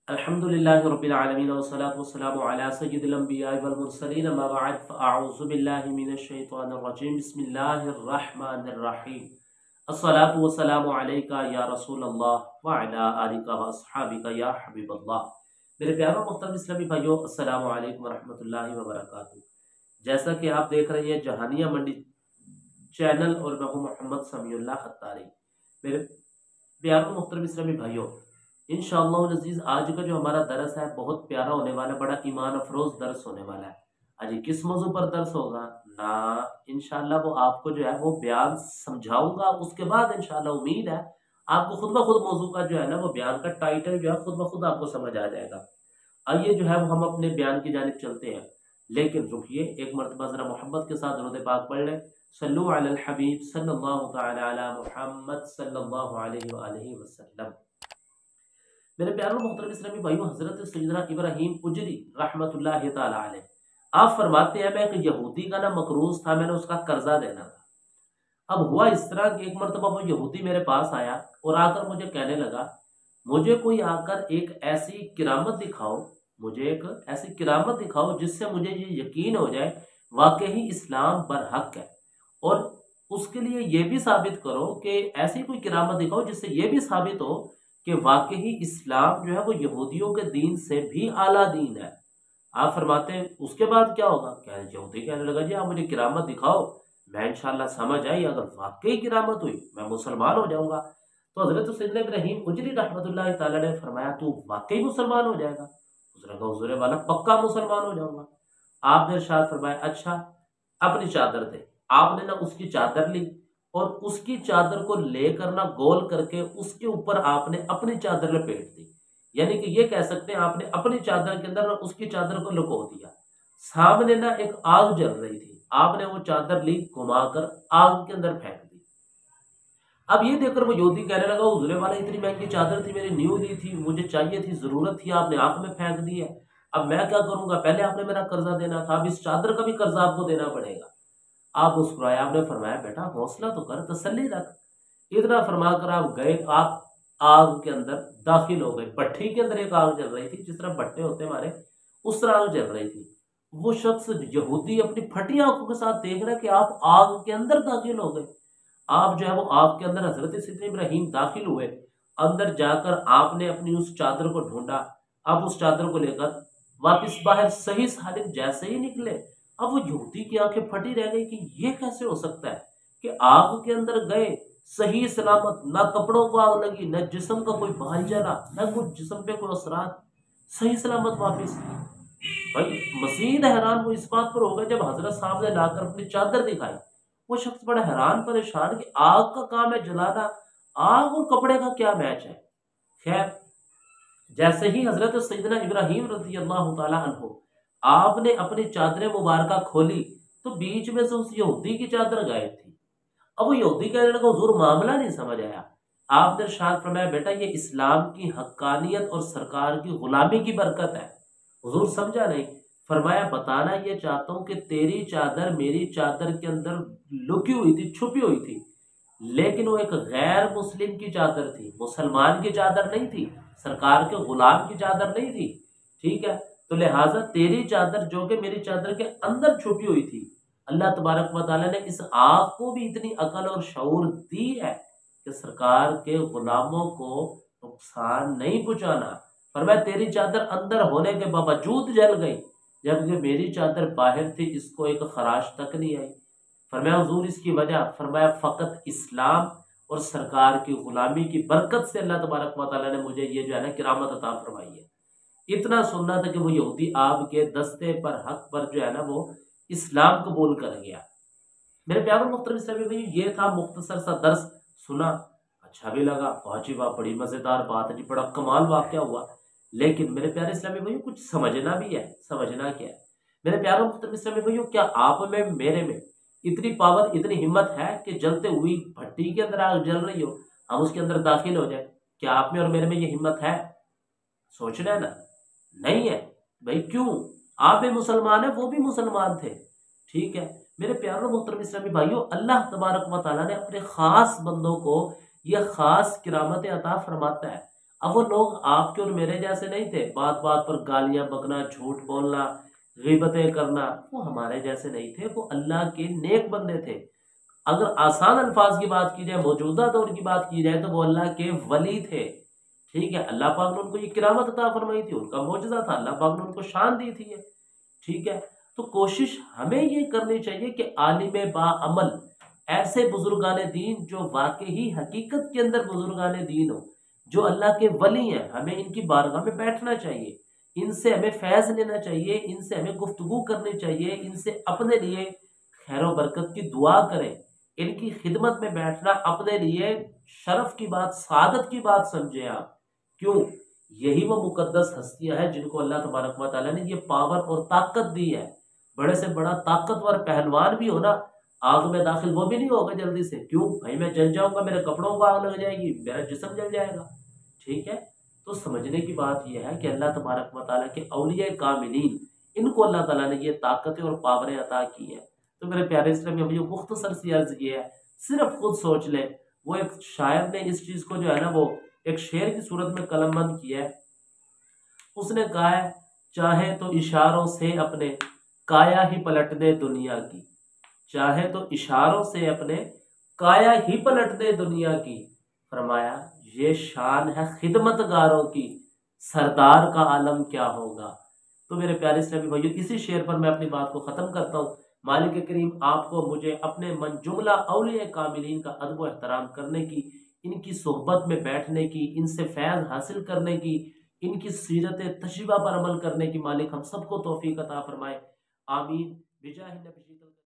अल्हम्दुलिल्लाहि रब्बिल आलमीन वस्सलातु वस्सलामु अला सय्यिदिल अंबिया'i वल मुरसलीन अम्मा बअद फ़अऊज़ु बिल्लाहि मिनश शैतानिर रजीम बिस्मिल्लाहिर रहमानिर रहीम अस्सलातु वस्सलामु अलैका या रसूलल्लाह व अला आलिका व अस्हाबिका या हबीबल्लाह। मेरे प्यारे मोहतरम इस्लामी भाइयों, अस्सलामु अलैकुम व रहमतुल्लाहि व बरकातुहू। जैसा कि आप देख रहे हैं जहानिया मंडी चैनल और मैं हूं मोहम्मद समीउल्लाह अत्तारी। मेरे प्यारे मोहतरम इस्लामी भाइयों, इंशाअल्लाह अज़ीज़ आज का जो हमारा दरस है बहुत प्यारा होने वाला है, बड़ा ईमान अफरोज दरस होने वाला है। आज ये किस मौजू पर दरस होगा ना, इंशाअल्लाह वो आपको जो है वो बयान समझाऊंगा। उसके बाद इंशाअल्लाह उम्मीद है आपको खुद ब खुद मौजू का जो है ना वो बयान का टाइटल जो है खुद ब खुद आपको समझ आ जाएगा। आइए जो है वो हम अपने बयान की जानिब चलते हैं, लेकिन रुकिए एक मरतबा ज़रा मोहब्बत के साथ दुरूद पाक पढ़ लें। सल्लु अलल हबीब सल्लल्लाहु तआला अला मुहम्मद सल्लल्लाहु अलैहि व आलिहि वसल्लम। मेरे प्यारों मोहतरम इस्लामी भाइयों, हजरत सैयदना इब्राहीम उजरी रहमतुल्लाहि तआला अलैह आप फरमाते हैं, मैं एक यहूदी का ना मकरूज था, मैंने उसका कर्जा देना था। अब हुआ इस तरह कि एक मरतबा वो यहूदी मेरे पास आया और आकर मुझे कहने लगा, मुझे कोई आकर एक ऐसी किरामत दिखाओ, मुझे एक ऐसी किरामत दिखाओ जिससे मुझे ये यकीन हो जाए वाकई इस्लाम बरहक है, और उसके लिए ये भी साबित करो कि ऐसी कोई किरामत दिखाओ जिससे ये भी साबित हो कि वाकई इस्लाम जो है वो यहूदियों के दीन से भी आला दीन है। आप फरमाते हैं उसके बाद क्या होगा? क्या यहूदी कहने लगा, जी आप मुझे किरामत दिखाओ, मैं इंशाल्लाह समझ आई, अगर वाकई किरामत हुई मैं मुसलमान हो जाऊंगा। तो हजरत सैयदना इब्राहीम उजरी रहमतुल्लाहि तआला ने फरमाया, तू वाकई मुसलमान हो जाएगा? उसने कहा, हुजूर वाला पक्का मुसलमान हो जाऊंगा। आपने इरशाद फरमाया, अच्छा अपनी चादर दे। आपने ना उसकी चादर ली और उसकी चादर को लेकर ना गोल करके उसके ऊपर आपने अपनी चादर लपेट दी। यानी कि ये कह सकते हैं आपने अपनी चादर के अंदर उसकी चादर को लुको दिया। सामने ना एक आग जल रही थी, आपने वो चादर ली घुमाकर आग के अंदर फेंक दी। अब ये देखकर वो यहूदी कहने लगा, हुजूर वाला इतनी महंगी चादर थी, मेरी न्यू ली थी, मुझे चाहिए थी, जरूरत थी, आपने आग में फेंक दी है। अब मैं क्या करूंगा? पहले आपने मेरा कर्जा देना था, अब इस चादर का भी कर्जा आपको देना पड़ेगा। आप मुस्कुराए, आपने फरमाया, बेटा हौसला तो कर, तसल्ली रख। इतना फरमाकर आप गए, आप आग के अंदर दाखिल हो गए। भट्टी के अंदर एक आग जल रही थी, जिस तरह भट्टे होते हैं हमारे, उस तरह आग जल रही थी। वो शख्स यहूदी अपनी फटी आंखों के साथ देख रहा है कि आप आग के अंदर दाखिल हो गए। आप जो है वो आग के अंदर, हजरत सैयदना इब्राहीम दाखिल हुए। अंदर जाकर आपने अपनी उस चादर को ढूंढा। अब उस चादर को लेकर वापस बाहर सही सालिम जैसे ही निकले, अब वो यहूदी की आंखें फटी रह गई कि ये कैसे हो सकता है कि आग के अंदर गए सही सलामत, ना कपड़ों को आग लगी, न जिस्म का कोई बाल जला, न कुछ जिस्म पे कोई असरात, सही सलामत वापस। भाई मजीद हैरान वो इस बात पर हो गए जब हजरत साहब ने लाकर अपनी चादर दिखाई। वो शख्स बड़ा हैरान परेशान कि आग का काम है जलाना, आग और कपड़े का क्या मैच है। खैर, जैसे ही हजरत सैयदना इब्राहीम रज़ी अल्लाह तआला अन्हु आपने अपनी चादरें मुबारका खोली, तो बीच में से उस यहूदी की चादर गायब थी। अब वो यहूदी कहने लगा, हुजूर मामला नहीं समझ आया। आपने इरशाद फरमाया, बेटा ये इस्लाम की हक्कानियत और सरकार की गुलामी की बरकत है। हुजूर समझा नहीं। फरमाया, बताना ये चाहता हूँ कि तेरी चादर मेरी चादर के अंदर लुकी हुई थी, छुपी हुई थी, लेकिन वो एक गैर मुस्लिम की चादर थी, मुसलमान की चादर नहीं थी, सरकार के गुलाम की चादर नहीं थी। ठीक है, तो लिहाजा तेरी चादर जो कि मेरी चादर के अंदर छुपी हुई थी, अल्लाह तबारक व तआला ने इस आग को भी इतनी अकल और शऊर दी है कि सरकार के गुलामों को नुकसान नहीं पहुंचाना। फरमाया, तेरी चादर अंदर होने के बावजूद जल गई, जबकि मेरी चादर बाहर थी, इसको एक खराश तक नहीं आई। फरमाया, हुजूर इसकी वजह? फरमाया, फ़कत इस्लाम और सरकार की गुलामी की बरकत से अल्लाह तबारक व तआला ने मुझे ये जो है ना किरामत अता फरमाई है। इतना सुनना था कि वो यहूदी आपके दस्ते पर हक पर जो है ना वो इस्लाम कबूल कर गया। मेरे प्यारों मोहतरम इस्लामी भाई, ये था मुख्तसर सा दर्स। सुना, अच्छा भी लगा, वाह वाह बड़ी मज़ेदार बात है जी, बड़ा कमाल वाक़या हुआ। लेकिन मेरे प्यारे इस्लामी भाई कुछ समझना भी है। समझना क्या है मेरे प्यारों मोहतरम इस्लामी भाइयों? क्या आप में मेरे में इतनी पावर, इतनी हिम्मत है कि जलते हुई भट्टी के अंदर आग जल रही हो, हम उसके अंदर दाखिल हो जाए? क्या आप में और मेरे में ये हिम्मत है? सोचना है ना, नहीं है। भाई क्यों? आप भी मुसलमान है, वो भी मुसलमान थे। ठीक है मेरे प्यारों मोहतरम इस्लामी भाइयों, अल्लाह तबारक व तआला ने अपने खास बंदों को यह खास किरामतें अता फरमाता है। اب وہ لوگ آپ کے اور میرے جیسے نہیں تھے، بات بات پر گالیاں بکنا، جھوٹ بولنا، غیبتیں کرنا، وہ ہمارے جیسے نہیں تھے، وہ اللہ کے نیک بندے تھے۔ اگر آسان الفاظ کی بات کی جائے، موجودہ دور کی بات کی جائے، تو وہ اللہ کے ولی تھے، ٹھیک ہے۔ اللہ پاک نے ان کو یہ کرامت عطا فرمائی تھی، ان کا معجزہ تھا، اللہ پاک نے ان کو شان دی تھی یہ، ٹھیک ہے۔ تو کوشش ہمیں یہ کرنی چاہیے کہ عالم با عمل، ایسے بزرگان دین جو واقعی حقیقت کے اندر بزرگان دین ہو، جو اللہ کے ولی ہیں، ہمیں ان کی بارگاہ میں بیٹھنا چاہیے، ان سے ہمیں فیض لینا چاہیے، ان سے ہمیں گفتگو کرنی چاہیے، ان سے اپنے لیے خیر و برکت کی دعا کریں۔ ان کی خدمت میں بیٹھنا اپنے لیے شرف کی بات، سعادت کی بات سمجھیں آپ، کیوں؟ یہی وہ مقدس ہستیاں ہیں جن کو اللہ تبارک و تعالیٰ نے یہ پاور اور طاقت دی ہے۔ بڑے سے بڑا طاقتور پہلوان بھی ہو نا، آگ میں داخل وہ بھی نہیں ہوگا جلدی سے، کیوں بھائی؟ میں جل جاؤں گا، میرے کپڑوں کو آگ لگ جائے گی، میرا جسم جل جائے گا، ٹھیک ہے۔ تو سمجھنے کی بات یہ ہے کہ اللہ تبارک و تعالیٰ کے اولیاء کاملین، ان کو اللہ تعالیٰ نے یہ طاقتیں اور پاوریں عطا کی ہیں۔ تو میرے پیارے اسلامی ابھی مختصر سی عرض یہ ہے، صرف خود سوچ لیں۔ وہ ایک شاعر نے اس چیز کو جو ہے نا، وہ ایک شعر کی صورت میں قلم بند کیا ہے، اس نے کہا ہے: چاہے تو اشاروں سے اپنے کایا ہی پلٹ دے دنیا کی، چاہے تو اشاروں سے اپنے کایا ہی پلٹ دے دنیا کی، فرمایا یہ شان ہے خدمت گاروں کی، سردار کا عالم کیا ہوگا۔ تو میرے پیارے اسلامی بھائیو، اسی شعر پر میں اپنی بات کو ختم کرتا ہوں۔ مالک کریم آپ کو، مجھے اپنے من جملہ اولیاء کاملین کا ادب و احترام کرنے کی، ان کی صحبت میں بیٹھنے کی، ان سے فیض حاصل کرنے کی، ان کی سیرت طیبہ پر عمل کرنے کی مالک ہم سب کو توفیق عطا فرمائے، آمین بجاہ نبی